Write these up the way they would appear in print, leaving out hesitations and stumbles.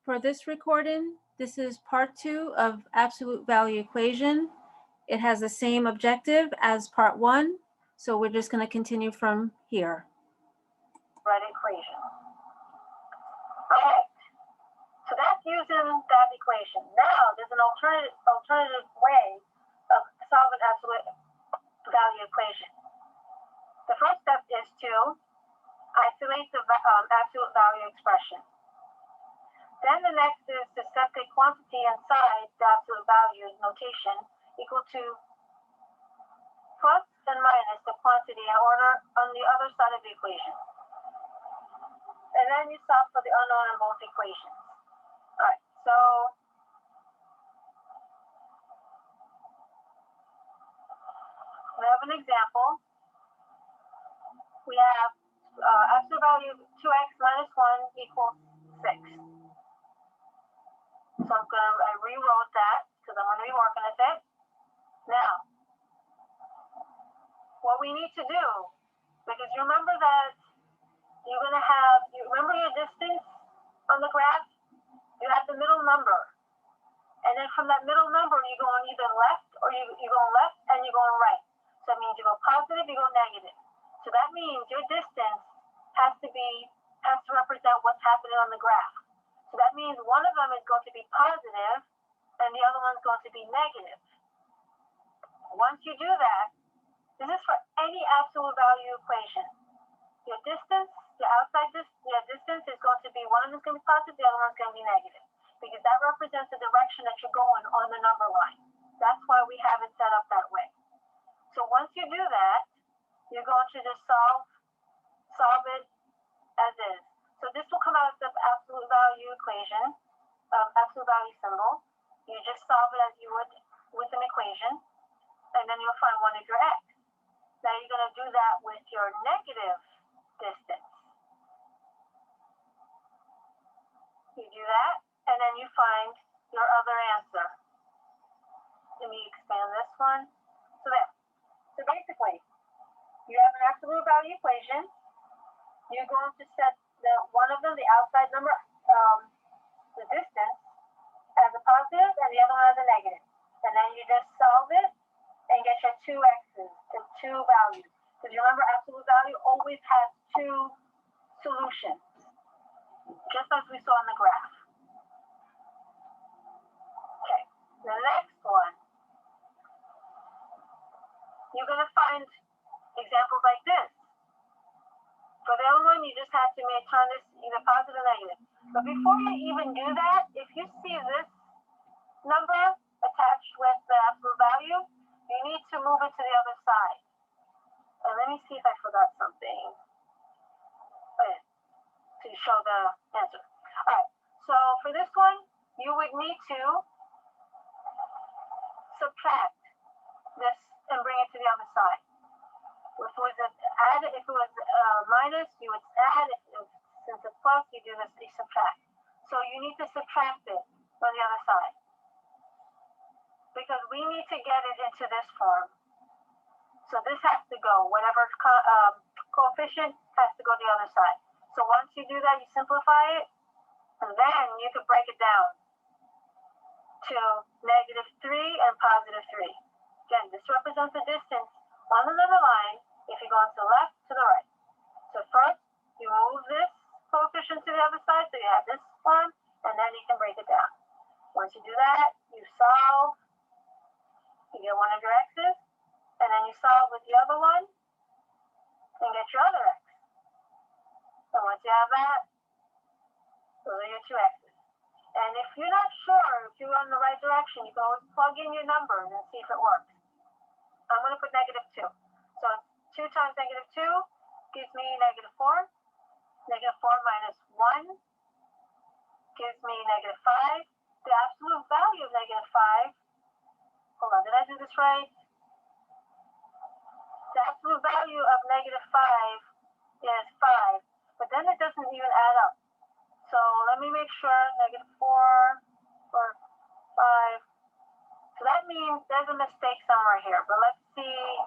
For this recording, this is part 2 of absolute value equation. It has the same objective as part 1, so we're just going to continue from here. Right equation. Okay, so that's using that equation. Now there's an alternative way of solving absolute value equation. The first step is to isolate the absolute value expression. Then the next is to set the quantity inside the absolute value notation equal to plus and minus the quantity in order on the other side of the equation. And then you solve for the unknown in both equations. All right, so we have an example. We have absolute value 2x minus 1 equals 6. So I rewrote that because I'm going to be working with it. Now, what we need to do, because you remember that you're going to have, you remember your distance on the graph? You have the middle number. And then from that middle number, you're going either left or you're going left and you're going right. So that means you go positive, you go negative. So that means your distance has to represent what's happening on the graph. So that means one of them is going to be positive and the other one's going to be negative. Once you do that, this is for any absolute value equation. Your distance, your distance is going to be, one of them is going to be positive, the other one's going to be negative. Because that represents the direction that you're going on the number line. That's why we have it set up that way. So once you do that, you're going to just solve it as is. So this will come out as the absolute value equation, absolute value symbol. You just solve it as you would with an equation, and then you'll find one of your x. Now you're going to do that with your negative distance. You do that, and then you find your other answer. Let me expand this one. So there. So basically, you have an absolute value equation. You're going to set one of them, the outside number, the distance, as a positive, and the other one as a negative. And then you just solve it and get your two x's, the two values. Because you remember, absolute value always has two solutions, just as we saw in the graph. Okay, the next one, you're going to find examples like this. For the other one, you just have to turn this either positive or negative. But before you even do that, if you see this number attached with the absolute value, you need to move it to the other side. And let me see if I forgot something. Okay, to show the answer. All right, so for this one, you would need to subtract this and bring it to the other side. If it was minus, you would add. Since it's plus, you do this, you subtract. So you need to subtract it on the other side. Because we need to get it into this form. So this has to go. Whatever coefficient has to go to the other side. So once you do that, you simplify it, and then you can break it down to -3 and +3. Again, this represents the distance on the number line if you go to the left, to the right. So first, you move this coefficient to the other side, so you have this one, and then you can break it down. Once you do that, you solve, you get one of your x's, and then you solve with the other one, and get your other x. So once you have that, those are your two x's. And if you're not sure if you're in the right direction, you can always plug in your numbers and see if it works. I'm going to put -2. So 2 times -2 gives me -4. -4 minus 1 gives me -5. The absolute value of -5, hold on, did I do this right? The absolute value of -5 is 5, but then it doesn't even add up. So let me make sure, -4 or 5. So that means there's a mistake somewhere here, but let's see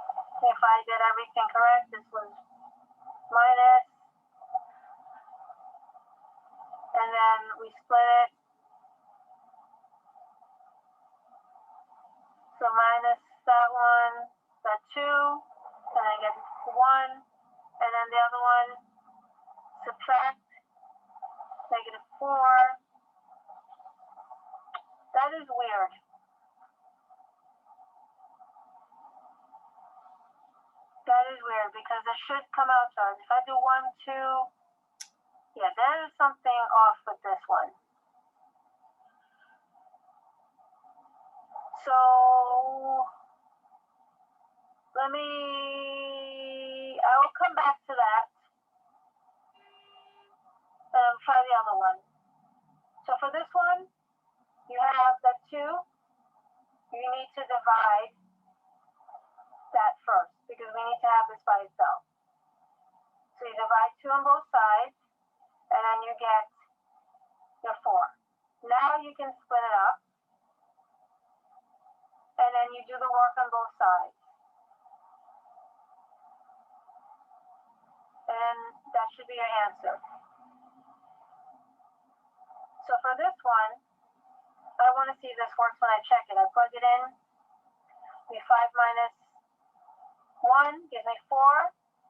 if I did everything correct. This was minus, and then we split it 1, and then the other one, subtract negative 4. That is weird. That is weird because it should come out to us. If I do 1, 2, yeah, there is something off with this one. So I will come back to that and try the other one. So for this one, you have the 2. You need to divide that first because we need to have this by itself. So you divide 2 on both sides, and then you get your 4. Now you can split it up, and then you do the work on both sides. And that should be your answer. So for this one, I want to see if this works when I check it. I plug it in. 5 minus 1 gives me 4.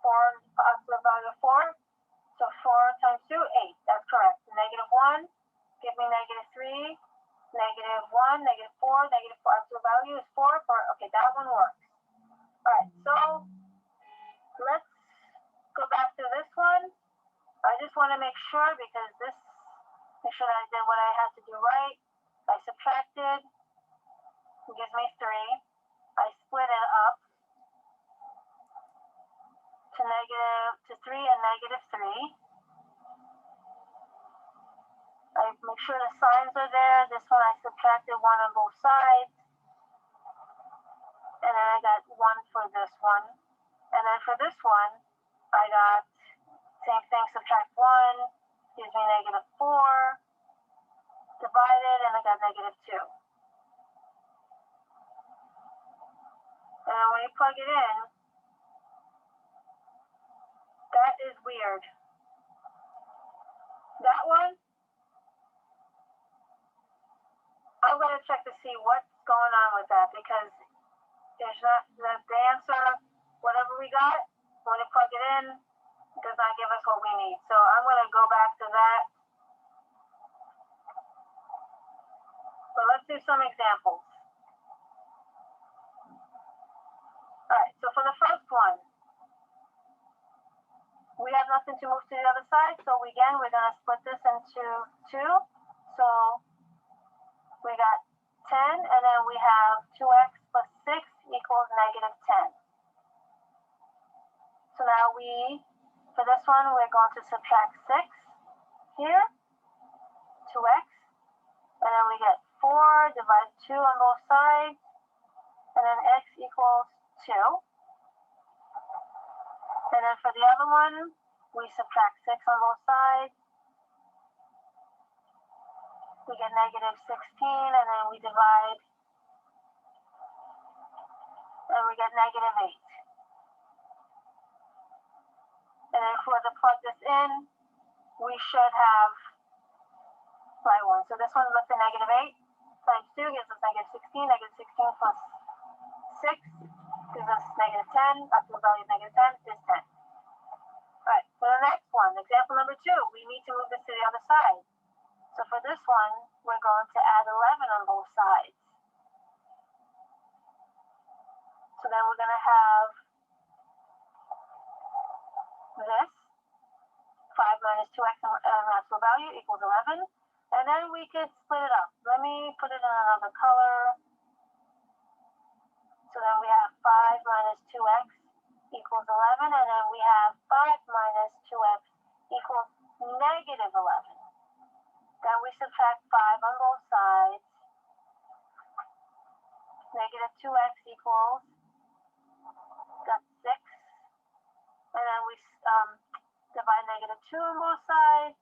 4 absolute value of 4. So 4 times 2, 8. That's correct. Negative 1 give me negative 3. Negative 1, negative 4, negative 4. Absolute value is 4. Okay, that one works. All right, so let's go back to this one. I just want to make sure because make sure that I did what I had to do right. I subtracted. It gives me 3. I split it up to 3 and negative 3. I make sure the signs are there. This one I subtracted 1 on both sides. And then I got 1 for this one. And then for this one, I got same thing, subtract 1, gives me negative 4, divided, and I got negative 2. And when you plug it in, that is weird. That one, I'm going to check to see what's going on with that because there's not the answer, whatever we got, when you plug it in, does not give us what we need. So I'm going to go back to that. So let's do some examples. All right, so for the first one, we have nothing to move to the other side, so we're going to split this into 2. So we got 10, and then we have 2x plus 6 equals negative 10. So now for this one, we're going to subtract 6 here, 2x, and then we get 4, divide 2 on both sides, and then x equals 2. And then for the other one, we subtract 6 on both sides. We get negative 16, and then we divide, and we get negative 8. And then if we were to plug this in, we should have right one. So this one, let's say negative 8 times 2 gives us negative 16. Negative 16 plus 6 gives us negative 10. Absolute value of negative 10 is 10. All right, for the next one, example number 2, we need to move this to the other side. So for this one, we're going to add 11 on both sides. So then we're going to have this, 5 minus 2x absolute value equals 11. And then we could split it up. Let me put it in another color. So then we have 5 minus 2x equals 11. And then we have 5 minus 2x equals negative 11. Then we subtract 5 on both sides. Negative 2x equals, that's 6. And then we divide negative 2 on both sides.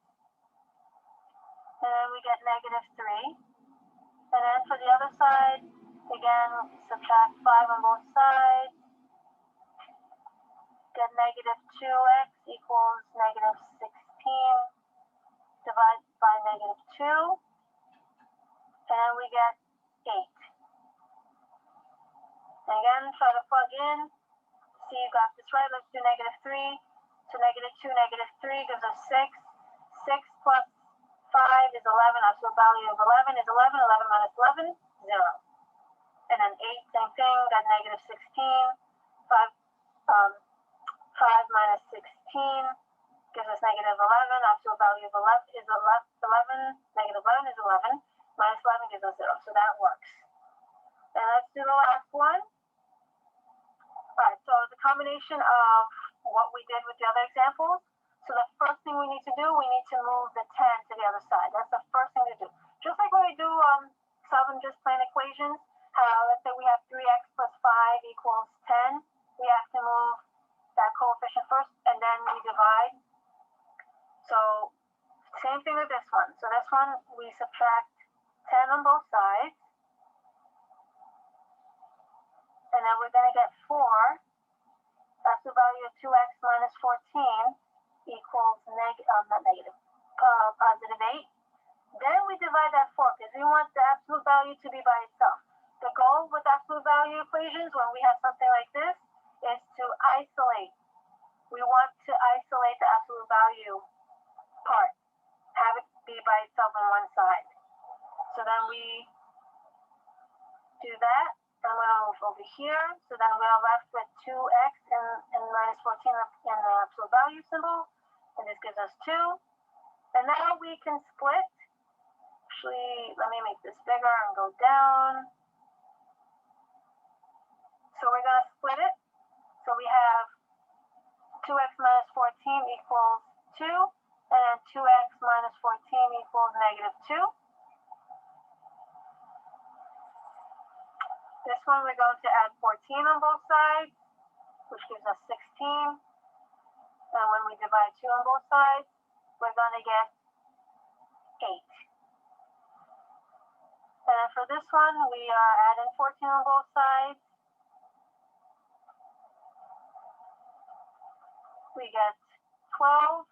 And then we get negative 3. And then for the other side, again, subtract 5 on both sides. Get negative 2x equals negative 16. Divide by negative 2. And then we get 8. And again, try to plug in. see you got this right. Let's do -3. So -2, -3 gives us 6. 6 plus 5 is 11. Absolute value of 11 is 11. 11 minus 11, 0. And then 8, same thing, got -16. 5, 5 minus 16 gives us -11. Absolute value of 11 is 11. -11 is 11. Minus 11 gives us 0. So that works. And let's do the last one. All right, so it's a combination of what we did with the other examples. So the first thing we need to do, we need to move the 10 to the other side. That's the first thing to do. Just like when we do solving just plain equations, let's say we have 3x plus 5 equals 10. We have to move that coefficient first, and then we divide. So same thing with this one. So this one, we subtract 10 on both sides. And then we're going to get 4. That's the value of 2x minus 14 equals positive 8. Then we divide that 4 because we want the absolute value to be by itself. The goal with absolute value equations when we have something like this is to isolate. We want to isolate the absolute value part, have it be by itself on one side. So then we do that. I'm going to move over here. So then we're left with 2x and minus 14 in the absolute value symbol. And this gives us 2. And now we can split. Actually, let me make this bigger and go down. So we're going to split it. So we have 2x minus 14 equals 2. And then 2x minus 14 equals -2. This one we're going to add 14 on both sides, which gives us 16. And when we divide 2 on both sides, we're going to get 8. And then for this one, we are adding 14 on both sides. We get 12.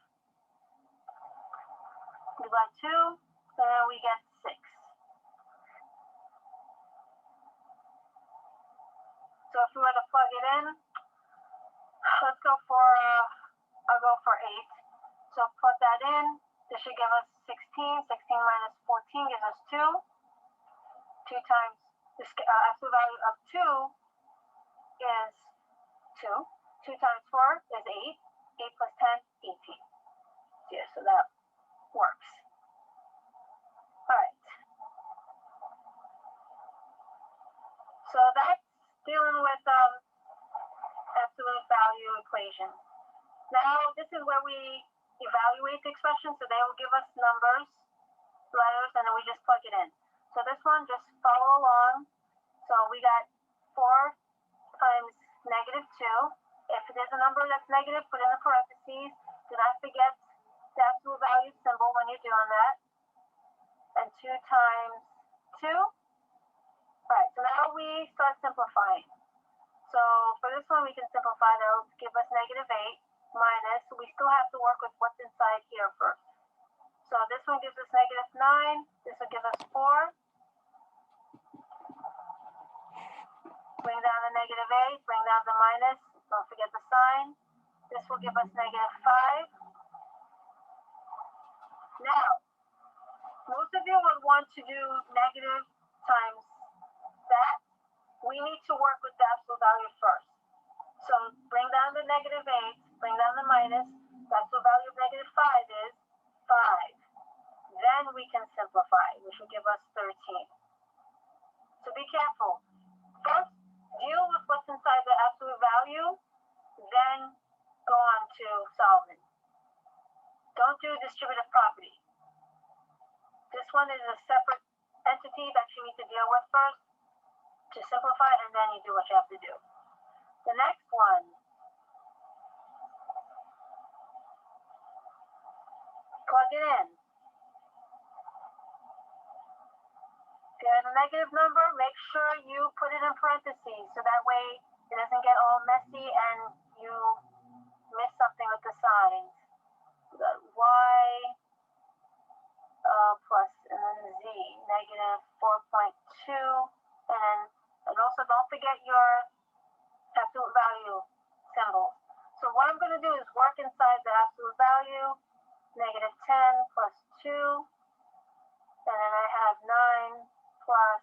Divide 2, and then we get 6. So if we were to plug it in, let's go for, I'll go for 8. So plug that in. This should give us 16. 16 minus 14 gives us 2. 2 times the absolute value of 2 is 2. 2 times 4 is 8. 8 plus 10, 18. Yeah, so that works. All right. So that's dealing with absolute value equation. Now this is where we evaluate the expression. So they will give us numbers, letters, and then we just plug it in. So this one, just follow along. So we got 4 times -2. If there's a number that's negative, put in the parentheses. Do not forget the absolute value symbol when you're doing that. And 2 times 2. All right, so now we start simplifying. So for this one, we can simplify. That'll give us -8 minus. We still have to work with what's inside here first. So this one gives us -9. This will give us 4. Bring down the -8. Bring down the minus. Don't forget the sign. This will give us -5. Now, most of you would want to do negative times that. We need to work with the absolute value first. So bring down the -8, bring down the minus. The absolute value of -5 is 5. Then we can simplify, which will give us 13. So be careful. First, deal with what's inside the absolute value, then go on to solving. Don't do distributive property. This one is a separate entity that you need to deal with first to simplify, and then you do what you have to do. The next one, plug it in. If you have a negative number, make sure you put it in parentheses, so that way it doesn't get all messy and you miss something with the signs. We got y plus and then z, -4.2, and also don't forget your absolute value going to do is work inside the absolute value, negative 10 plus 2, and then I have 9 plus,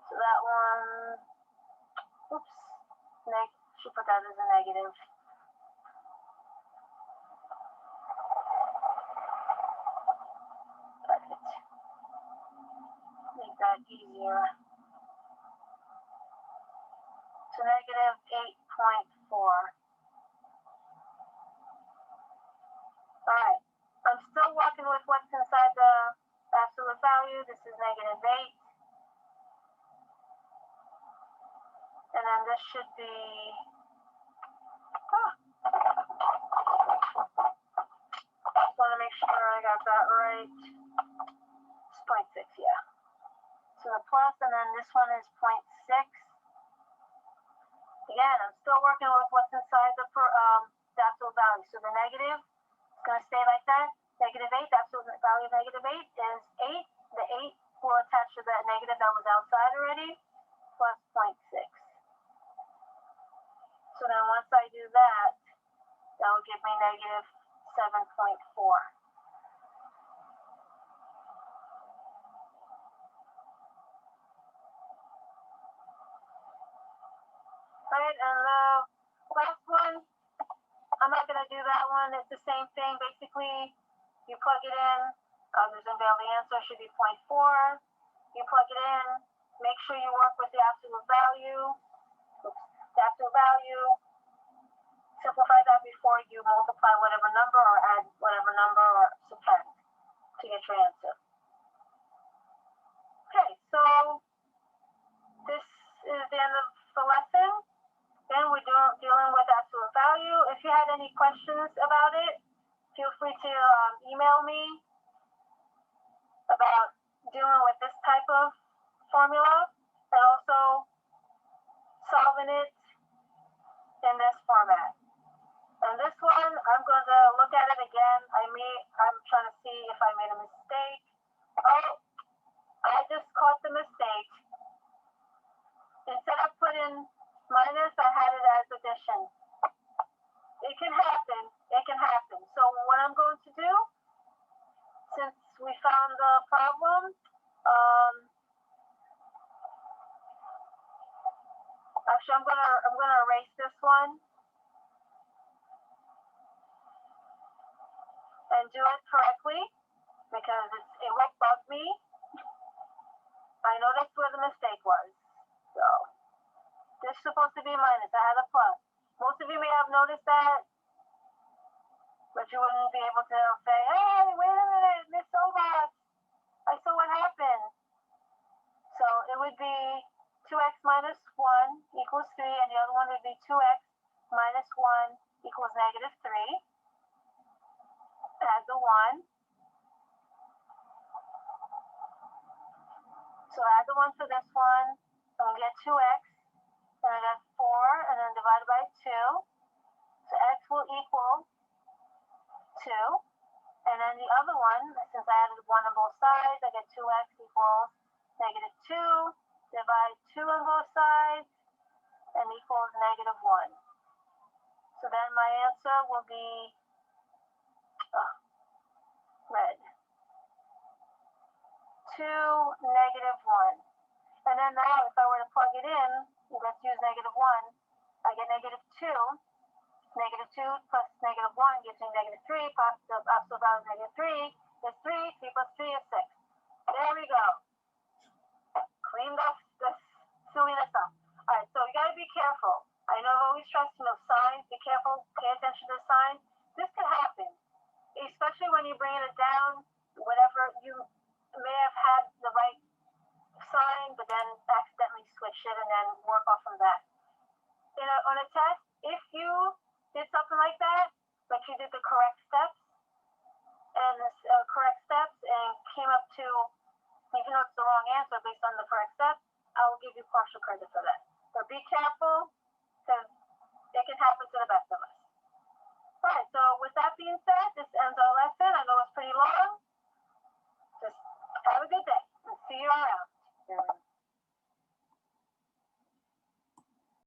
so that one, oops, should put that as a negative. Perfect. Make that easier. So negative 8.4. Alright, I'm still working with what's inside the absolute value. This is negative 8. And then this should be, just want to make sure I got that right. It's 0.6, yeah. So the plus, and then this one is 0.6. Again, I'm still working with what's inside the absolute value. So the negative is going to stay like that. Negative 8, the absolute value of negative 8 is 8. The 8 will attach to that negative that was outside already, plus 0.6. So then once I do that, that will give me negative 7.4. Right, and the last one, I'm not going to do that one. It's the same thing. Basically, you plug it in. Presumably the answer should be 0.4. You plug it in. Make sure you work with the absolute value. The absolute value. Simplify that before you multiply whatever number or add whatever number or subtract to get your answer. Okay, so this is the end of the lesson. Then we're dealing with absolute value. If you had any questions about it, feel free to email me about dealing with this type of formula and also solving it in this format. And this one, I'm going to look at it again. I'm trying to see if I made a mistake. Oh, I just caught the mistake. Instead of putting minus, I had it as addition. It can happen. It can happen. So what I'm going to do, since we found the problem, actually I'm gonna erase this one and do it correctly because it won't bug me. I noticed where the mistake was. So this is supposed to be minus. I had a plus. Most of you may have noticed that, but you wouldn't be able to say, hey, wait a minute, Miss Obas, I saw what happened. So it would be 2x minus 1 equals 3, and the other one would be 2x minus 1 equals negative 3. Add the 1. So add the 1 for this one, and we get 2x. And I got 4, and then divided by 2. So x will equal 2. And then the other one, since I added 1 on both sides, I get 2x equals negative 2. Divide 2 on both sides, and equals negative 1. So then my answer will be red. 2, negative 1. And then now if I were to plug it in, let's use negative 1. I get negative 2. Negative 2 plus negative 1 gives me negative 3. Positive absolute value of negative 3 is 3. 3 plus 3 is 6. There we go. Clean this silliness up. All right, so you got to be careful. I know I've always stressed, signs. Be careful. Pay attention to the signs. This could happen, especially when you're bringing it down. Whatever, you may have had the right sign, but then accidentally switch it and then work off from that. On a test, if you did something like that, but you did the correct steps and came up to, even though it's the wrong answer based on the correct steps, I will give you partial credit for that. But be careful because it can happen to the best of us. All right, so with that being said,